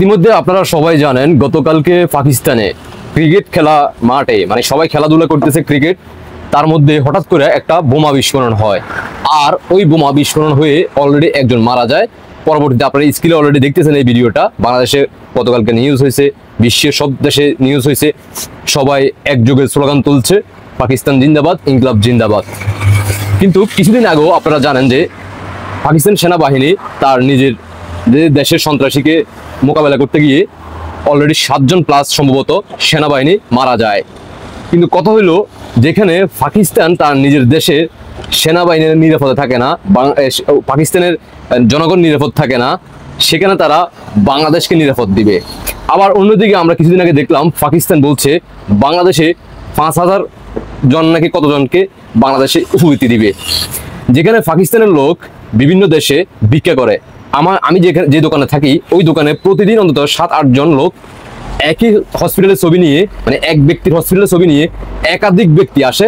ইতিমধ্যে আপনারা সবাই জানেন গতকালকে পাকিস্তানে ক্রিকেট খেলা মাঠে মানে সবাই খেলাধুলা করতেছে ক্রিকেট, তার মধ্যে হঠাৎ করে একটা বোমা বিস্ফোরণ হয়। আর ওই বোমা বিস্ফোরণ হয়ে অলরেডি একজন মারা যায়। পরবর্তীতে আপনারা স্ক্রিনে অলরেডি দেখতেছেন এই ভিডিওটা। বাংলাদেশে গতকালকে নিউজ হয়েছে, বিশ্বের সব দেশে নিউজ হয়েছে, সবাই একযোগে স্লোগান তুলছে পাকিস্তান জিন্দাবাদ, ইনকলাব জিন্দাবাদ। কিন্তু কিছুদিন আগেও আপনারা জানেন যে পাকিস্তান সেনাবাহিনী তার নিজের দেশের সন্ত্রাসীকে মোকাবেলা করতে গিয়ে অলরেডি 7 জন প্লাস সম্ভবত সেনাবাহিনী মারা যায়। কিন্তু কথা হইলো, যেখানে পাকিস্তান তার নিজের দেশে সেনাবাহিনীর নিরাপদে থাকে না, পাকিস্তানের জনগণ নিরাপদ থাকে না, সেখানে তারা বাংলাদেশকে নিরাপদ দিবে। আবার অন্যদিকে আমরা কিছুদিন আগে দেখলাম পাকিস্তান বলছে বাংলাদেশে 5000 জন নাকি কতজনকে বাংলাদেশে উপবৃত্তি দিবে। যেখানে পাকিস্তানের লোক বিভিন্ন দেশে ভিক্ষা করে। আমি যে দোকানে থাকি ওই দোকানে প্রতিদিন অন্তত 7-8 জন লোক একই হসপিটালের ছবি নিয়ে, মানে এক ব্যক্তির হসপিটালের ছবি নিয়ে একাধিক ব্যক্তি আসে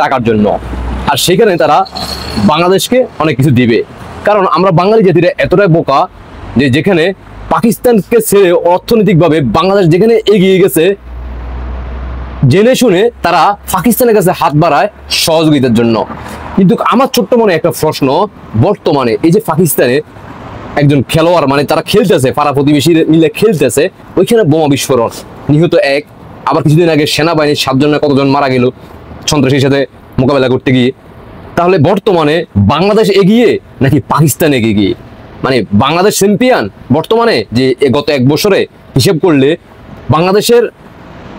টাকার জন্য। আর সেখানে তারা বাংলাদেশকে অনেক কিছু দিবে। কারণ আমরা বাঙালি জাতিরা এতটাই বোকা যে যেখানে পাকিস্তানকে ছেড়ে অর্থনৈতিকভাবে বাংলাদেশ যেখানে এগিয়ে গেছে, জেনে শুনে তারা পাকিস্তানের কাছে হাত বাড়ায় সহযোগিতার জন্য। কিন্তু আমার ছোট্ট মনে একটা প্রশ্ন, বর্তমানে এই যে পাকিস্তানে একজন খেলোয়াড়, মানে তারা খেলতেছে, পাড়া প্রতিবেশী মিলে খেলতেছে, ওইখানে বোমা বিস্ফোরণ, নিহত 1। আবার কিছুদিন আগে সেনাবাহিনীর 7 জনের কতজন মারা গেল সন্ত্রাসীর সাথে মোকাবেলা করতে গিয়ে। তাহলে বর্তমানে বাংলাদেশ এগিয়ে নাকি পাকিস্তান এগিয়ে? মানে বাংলাদেশ চ্যাম্পিয়ন বর্তমানে, যে গত 1 বছরে হিসেব করলে বাংলাদেশের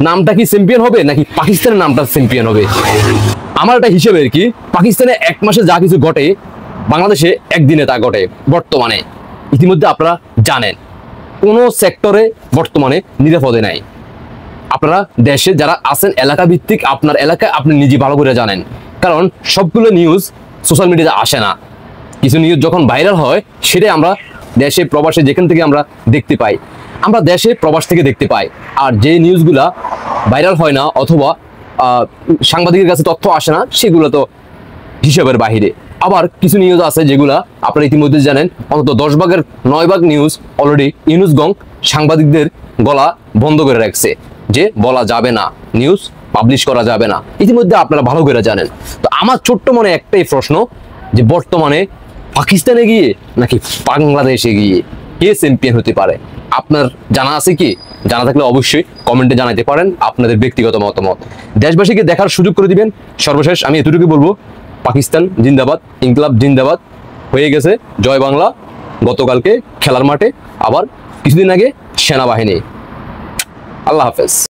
নামটা কি চ্যাম্পিয়ন হবে নাকি পাকিস্তানের নামটা চ্যাম্পিয়ন হবে? আমার একটা হিসেবে আর কি, পাকিস্তানে 1 মাসে যা কিছু ঘটে বাংলাদেশে একদিনে তা ঘটে। বর্তমানে ইতিমধ্যে আপনারা জানেন কোনো সেক্টরে বর্তমানে নিরাপদে নাই। আপনারা দেশে যারা আছেন এলাকা ভিত্তিক, আপনার এলাকায় আপনি নিজে ভালো করে জানেন। কারণ সবগুলো নিউজ সোশ্যাল মিডিয়াতে আসে না। কিছু নিউজ যখন ভাইরাল হয় সেটাই আমরা দেশে প্রবাসে যেখান থেকে আমরা দেখতে পাই, আমরা দেশে প্রবাস থেকে দেখতে পাই। আর যে নিউজগুলা ভাইরাল হয় না অথবা সাংবাদিকের কাছে তথ্য আসে না, সেগুলো তো হিসাবের বাহিরে। আবার কিছু নিউজ আছে যেগুলা আপনারা ইতিমধ্যে জানেন, অন্তত 10 ভাগের 9 ভাগ নিউজ অলরেডি ইউনুস গং সাংবাদিকদের গলা বন্ধ করে রাখছে, যে বলা যাবে না, নিউজ পাবলিশ করা যাবে না। ইতিমধ্যে আপনারা ভালো করে জানেন। তো আমার ছোট্ট মনে একটাই প্রশ্ন, যে বর্তমানে পাকিস্তানে গিয়ে নাকি বাংলাদেশে গিয়ে কে চ্যাম্পিয়ন হতে পারে? আপনার জানা আছে কি? জানা থাকলে অবশ্যই কমেন্টে জানাতে পারেন আপনাদের ব্যক্তিগত মতামত। দেশবাসীকে দেখার সুযোগ করে দিবেন। সর্বশেষ আমি এতটুকু বলবো, পাকিস্তান জিন্দাবাদ, ইনকলাব জিন্দাবাদ। হয়ে গেছে জয় বাংলা গতকালকে খেলার মাঠে, আবার কিছুদিন আগে সেনাবাহিনী। আল্লাহ হাফেজ।